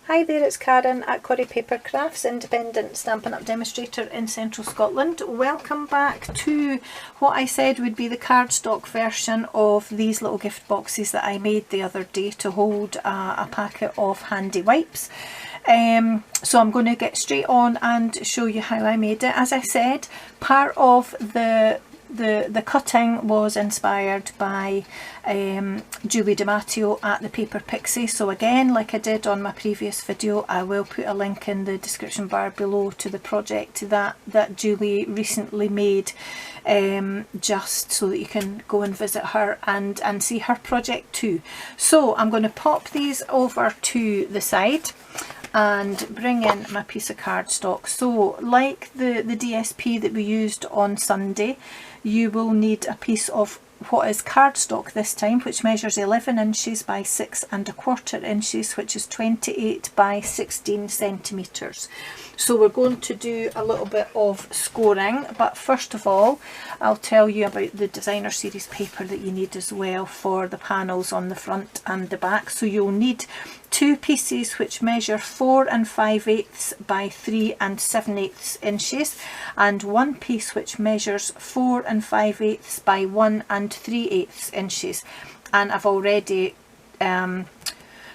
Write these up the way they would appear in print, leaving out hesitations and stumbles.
Hi there, it's Karen at Corrie Paper Crafts, independent Stampin' Up demonstrator in central Scotland. Welcome back to what I said would be the cardstock version of these little gift boxes that I made the other day to hold a packet of handy wipes. So I'm going to get straight on and show you how I made it. As I said, part of the cutting was inspired by Julie D'Amatteo at the Paper Pixie. So again, like I did on my previous video, I will put a link in the description bar below to the project that Julie recently made, just so that you can go and visit her and see her project too. So I'm going to pop these over to the side and bring in my piece of cardstock. So like the DSP that we used on Sunday, you will need a piece of what is cardstock this time, which measures 11 inches by 6¼ inches, which is 28 by 16 centimetres. So we're going to do a little bit of scoring, but first of all I'll tell you about the designer series paper that you need as well for the panels on the front and the back. So you'll need two pieces which measure 4 5/8 by 3 7/8 inches, and one piece which measures 4 5/8 by 1 3/8 inches. And I've already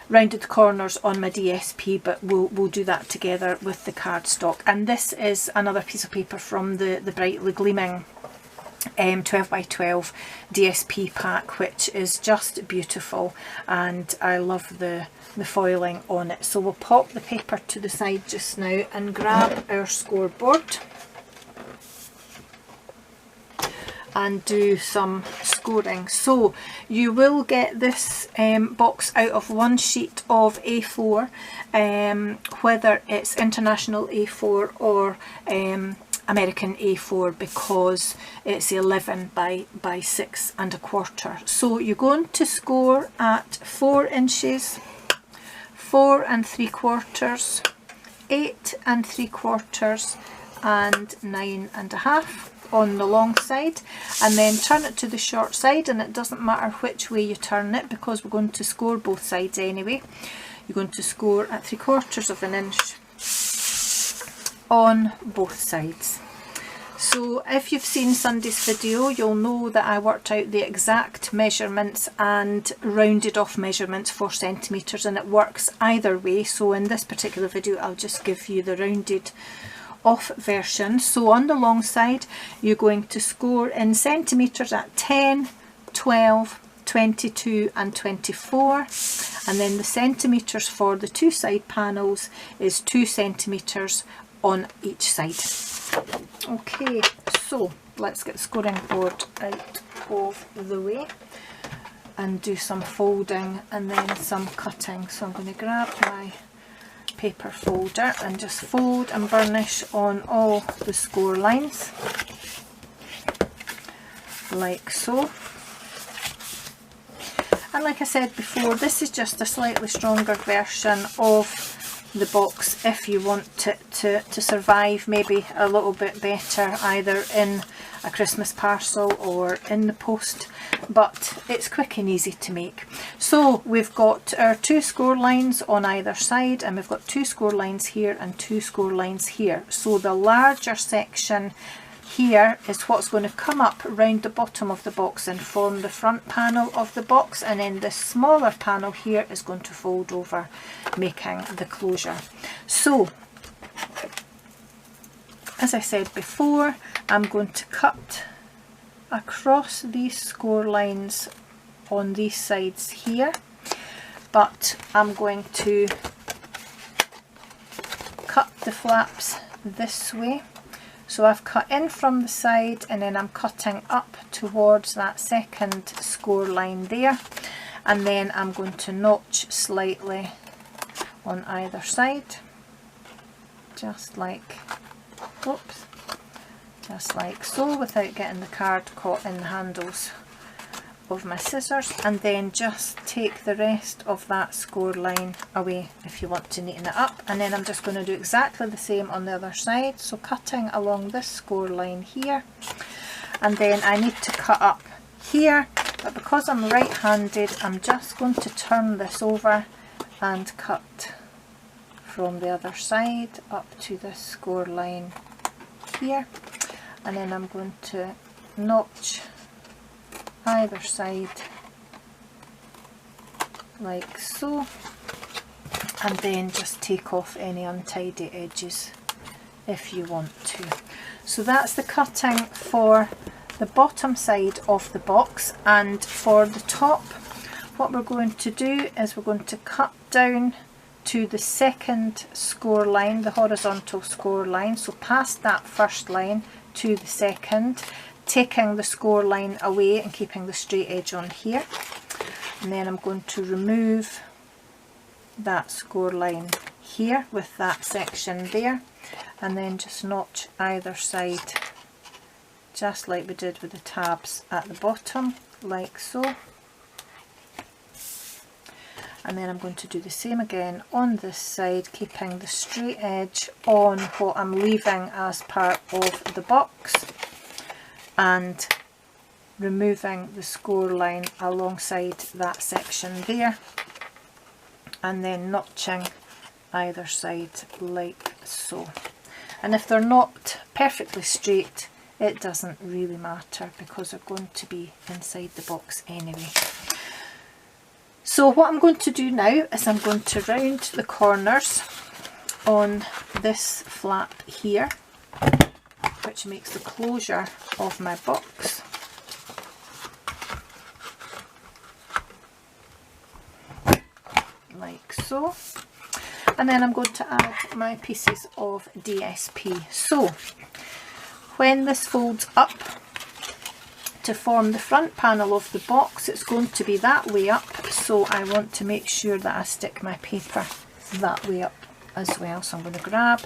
rounded the corners on my DSP, but we'll do that together with the cardstock. And this is another piece of paper from the Brightly Gleaming 12 by 12 DSP pack, which is just beautiful, and I love the foiling on it. So we'll pop the paper to the side just now and grab our scoreboard and do some scoring. So you will get this box out of one sheet of A4, whether it's international A4 or American A4, because it's 11 by 6¼ So you're going to score at 4 inches, 4 3/4, 8 3/4 and 9½ on the long side, and then turn it to the short side, and it doesn't matter which way you turn it because we're going to score both sides anyway. You're going to score at 3/4 inch on both sides. So if you've seen Sunday's video, you'll know that I worked out the exact measurements and rounded off measurements for centimetres, and it works either way. So in this particular video I'll just give you the rounded off version. So on the long side you're going to score in centimetres at 10, 12, 22 and 24, and then the centimetres for the two side panels is 2 centimetres on each side. Okay, so let's get the scoring board out of the way and do some folding and then some cutting. So I'm going to grab my paper folder and just fold and burnish on all the score lines like so. And like I said before, this is just a slightly stronger version of the box if you want it to survive maybe a little bit better either in a Christmas parcel or in the post, but it's quick and easy to make. So we've got our 2 score lines on either side, and we've got 2 score lines here and 2 score lines here. So the larger section here is what's going to come up round the bottom of the box and form the front panel of the box, and then this smaller panel here is going to fold over, making the closure. So as I said before, I'm going to cut across these score lines on these sides here, but I'm going to cut the flaps this way. So I've cut in from the side, and then I'm cutting up towards that second score line there, and then I'm going to notch slightly on either side, just like, whoops, just like so, without getting the card caught in the handles of my scissors, and then just take the rest of that score line away if you want to neaten it up. And then I'm just going to do exactly the same on the other side, so cutting along this score line here, and then I need to cut up here, but because I'm right-handed I'm just going to turn this over and cut from the other side up to this score line here, and then I'm going to notch either side like so, and then just take off any untidy edges if you want to. So that's the cutting for the bottom side of the box. And for the top, what we're going to do is we're going to cut down to the second score line, the horizontal score line, so past that first line to the second, taking the score line away and keeping the straight edge on here. And then I'm going to remove that score line here with that section there, and then just notch either side just like we did with the tabs at the bottom, like so. And then I'm going to do the same again on this side, keeping the straight edge on what I'm leaving as part of the box, and removing the score line alongside that section there, and then notching either side like so. And if they're not perfectly straight, it doesn't really matter because they're going to be inside the box anyway. So what I'm going to do now is I'm going to round the corners on this flap here, which makes the closure of my box. Like so. And then I'm going to add my pieces of DSP. So when this folds up to form the front panel of the box, it's going to be that way up, so I want to make sure that I stick my paper that way up as well. So I'm going to grab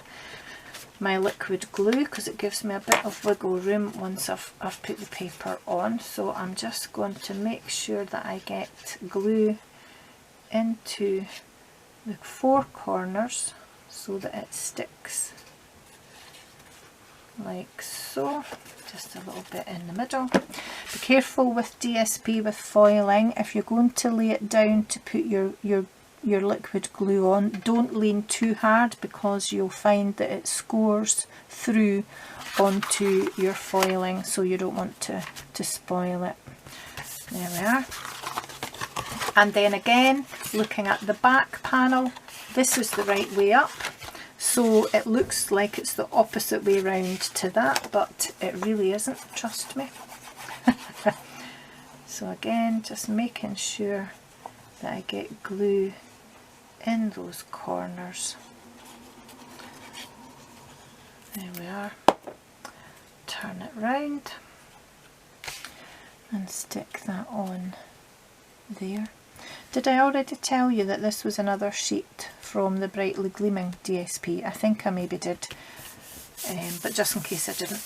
my liquid glue because it gives me a bit of wiggle room once I've put the paper on. So I'm just going to make sure that I get glue into the four corners so that it sticks like so, just a little bit in the middle. Be careful with DSP with foiling. If you're going to lay it down to put your liquid glue on, don't lean too hard because you'll find that it scores through onto your foiling, so you don't want to spoil it. There we are. And then again, looking at the back panel, this is the right way up. So it looks like it's the opposite way round to that, but it really isn't, trust me. So again, just making sure that I get glue in those corners. There we are. Turn it round and stick that on there. Did I already tell you that this was another sheet from the Brightly Gleaming DSP? I think I maybe did, but just in case I didn't.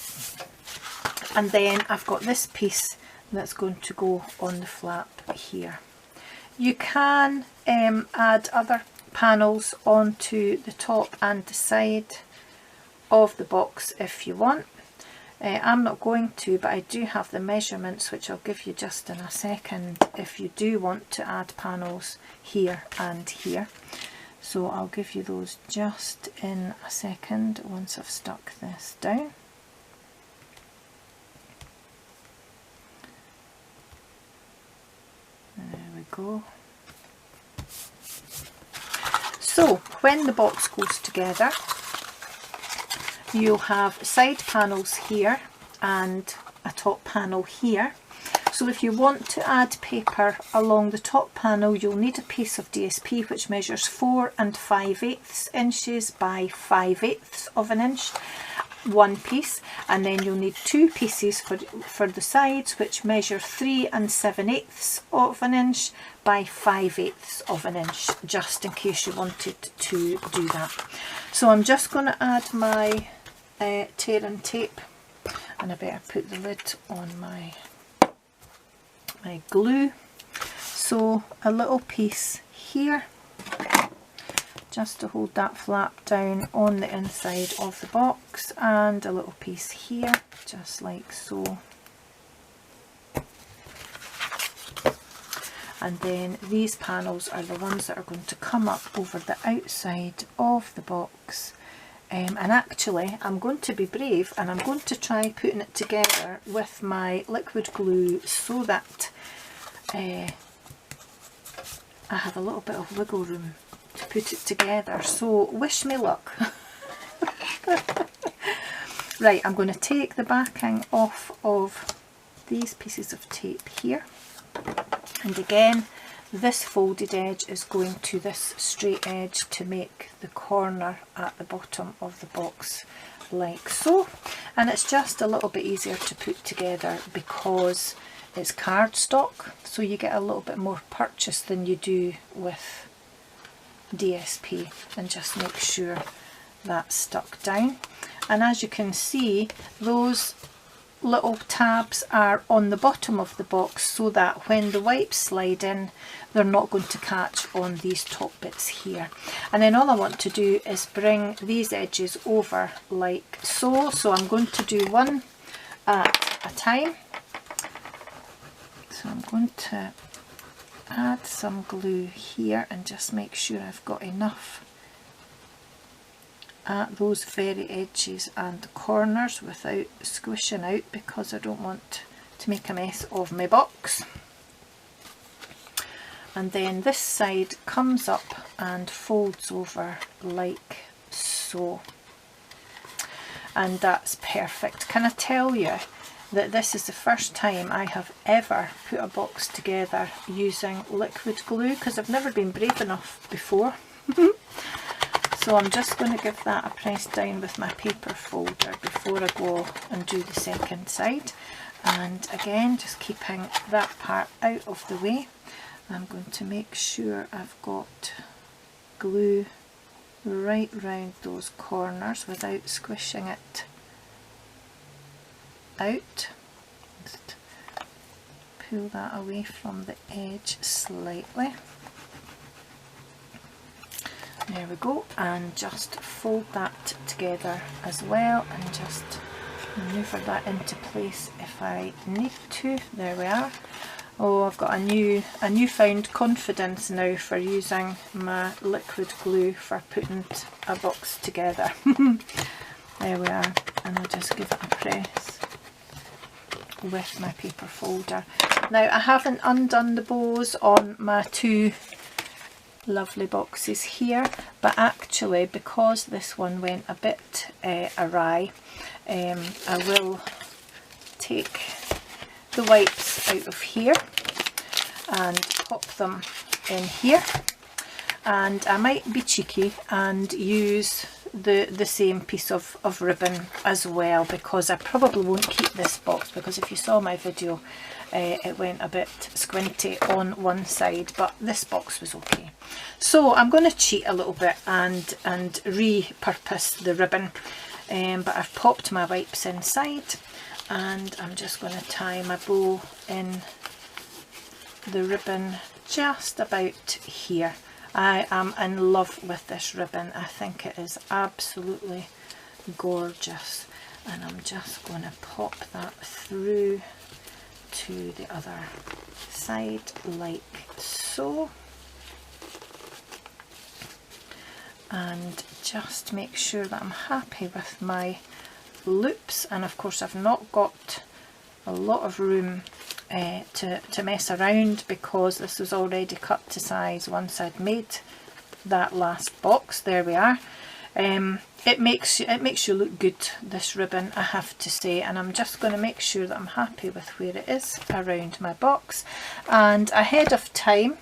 And then I've got this piece that's going to go on the flap here. You can add other panels onto the top and the side of the box if you want. I'm not going to, but I do have the measurements which I'll give you just in a second if you do want to add panels here and here. So I'll give you those just in a second once I've stuck this down. There we go. So when the box goes together, you'll have side panels here and a top panel here. So if you want to add paper along the top panel, you'll need a piece of DSP which measures 4 5/8 inches by 5/8 of an inch, one piece, and then you'll need two pieces for the sides which measure 3 7/8 of an inch by 5/8 of an inch, just in case you wanted to do that. So I'm just going to add my tear and tape, and I better put the lid on my glue. So a little piece here just to hold that flap down on the inside of the box, and a little piece here just like so. and then these panels are the ones that are going to come up over the outside of the box. And actually I'm going to be brave and I'm going to try putting it together with my liquid glue so that I have a little bit of wiggle room to put it together. So wish me luck. Right, I'm going to take the backing off of these pieces of tape here, and again this folded edge is going to this straight edge to make the corner at the bottom of the box like so. And it's just a little bit easier to put together because it's cardstock, so you get a little bit more purchase than you do with DSP. And just make sure that's stuck down. And as you can see, those little tabs are on the bottom of the box so that when the wipes slide in, they're not going to catch on these top bits here. And then all I want to do is bring these edges over like so. So I'm going to do one at a time. So I'm going to add some glue here and just make sure I've got enough at those very edges and the corners without squishing out, because I don't want to make a mess of my box. And then this side comes up and folds over like so, and that's perfect. Can I tell you that this is the first time I have ever put a box together using liquid glue, because I've never been brave enough before. So I'm just going to give that a press down with my paper folder before I go and do the second side. And again, just keeping that part out of the way, I'm going to make sure I've got glue right round those corners without squishing it out. Just pull that away from the edge slightly. There we go, and just fold that together as well and just maneuver that into place if I need to. There we are. Oh, I've got a newfound confidence now for using my liquid glue for putting a box together. There we are, and I'll just give it a press with my paper folder. Now I haven't undone the bows on my two lovely boxes here, but actually because this one went a bit awry, I will take the wipes out of here and pop them in here, and I might be cheeky and use the same piece of ribbon as well, because I probably won't keep this box, because if you saw my video it went a bit squinty on one side, but this box was okay. So I'm going to cheat a little bit and repurpose the ribbon, but I've popped my wipes inside, and I'm just going to tie my bow in the ribbon just about here. I am in love with this ribbon. I think it is absolutely gorgeous, and I'm just going to pop that through to the other side like so, and just make sure that I'm happy with my loops. And of course I've not got a lot of room to mess around, because this was already cut to size once I'd made that last box. There we are. It makes you look good, this ribbon, I have to say, and I'm just going to make sure that I'm happy with where it is around my box. And ahead of time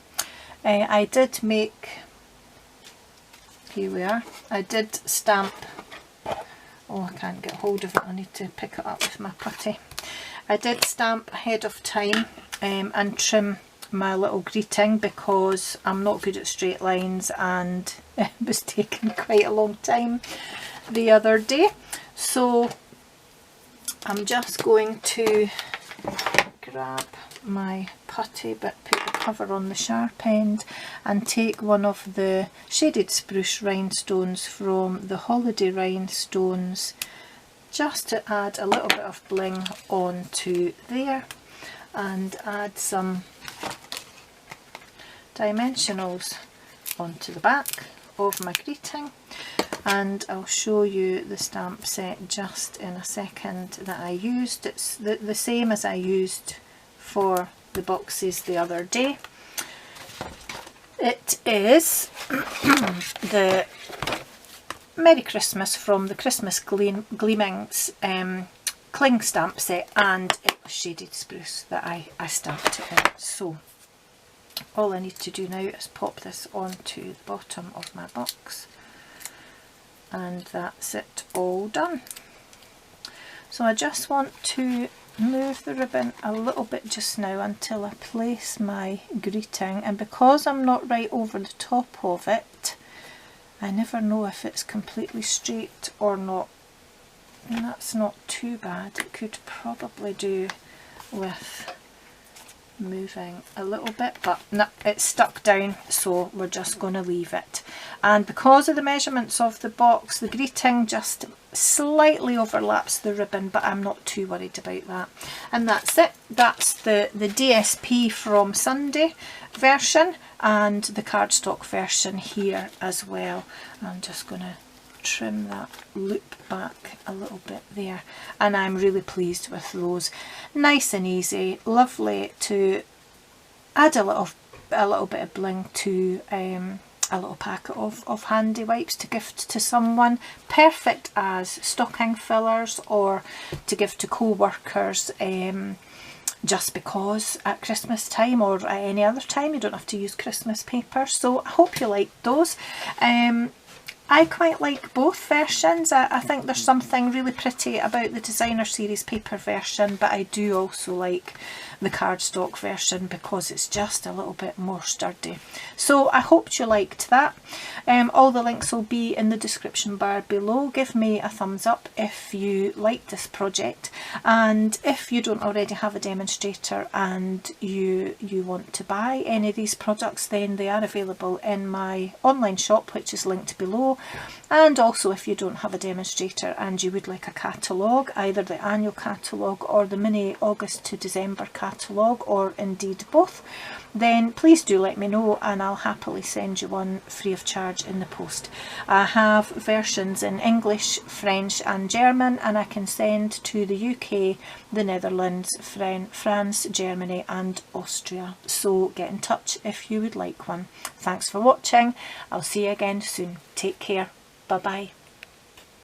I did make, here we are, I did stamp, oh I can't get hold of it, I need to pick it up with my putty. I did stamp ahead of time and trim my little greeting, because I'm not good at straight lines and it was taking quite a long time the other day. So I'm just going to grab my putty, but put the cover on the sharp end, and take one of the shaded spruce rhinestones from the Holiday Rhinestones, just to add a little bit of bling onto there, and add some dimensionals onto the back of my greeting, and I'll show you the stamp set just in a second that I used. It's the same as I used for the boxes the other day. It is the Merry Christmas from the Christmas Gleamings cling stamp set, and it was shaded spruce that I stamped it in. So all I need to do now is pop this onto the bottom of my box, and that's it, all done. So I just want to move the ribbon a little bit just now until I place my greeting, and because I'm not right over the top of it, I never know if it's completely straight or not, and that's not too bad. It could probably do with moving a little bit, but no, it's stuck down, so we're just going to leave it. And because of the measurements of the box, the greeting just slightly overlaps the ribbon, but I'm not too worried about that. And that's it. That's the DSP from Sunday version and the cardstock version here as well. I'm just going to trim that loop back a little bit there, and I'm really pleased with those. Nice and easy, lovely to add a little bit of bling to a little packet of handy wipes to gift to someone. Perfect as stocking fillers or to give to co-workers just because at Christmas time or at any other time you don't have to use Christmas paper. So I hope you liked those. I quite like both versions. I think there's something really pretty about the designer series paper version, but I do also like the cardstock version because it's just a little bit more sturdy. So I hoped you liked that. All the links will be in the description bar below. Give me a thumbs up if you liked this project, and if you don't already have a demonstrator and you want to buy any of these products, then they are available in my online shop, which is linked below. And also, if you don't have a demonstrator and you would like a catalogue, either the annual catalogue or the mini August to December catalogue, or indeed both, then please do let me know and I'll happily send you one free of charge in the post. I have versions in English, French and German, and I can send to the UK, the Netherlands, France, Germany and Austria. So get in touch if you would like one. Thanks for watching. I'll see you again soon. Take care. Bye bye.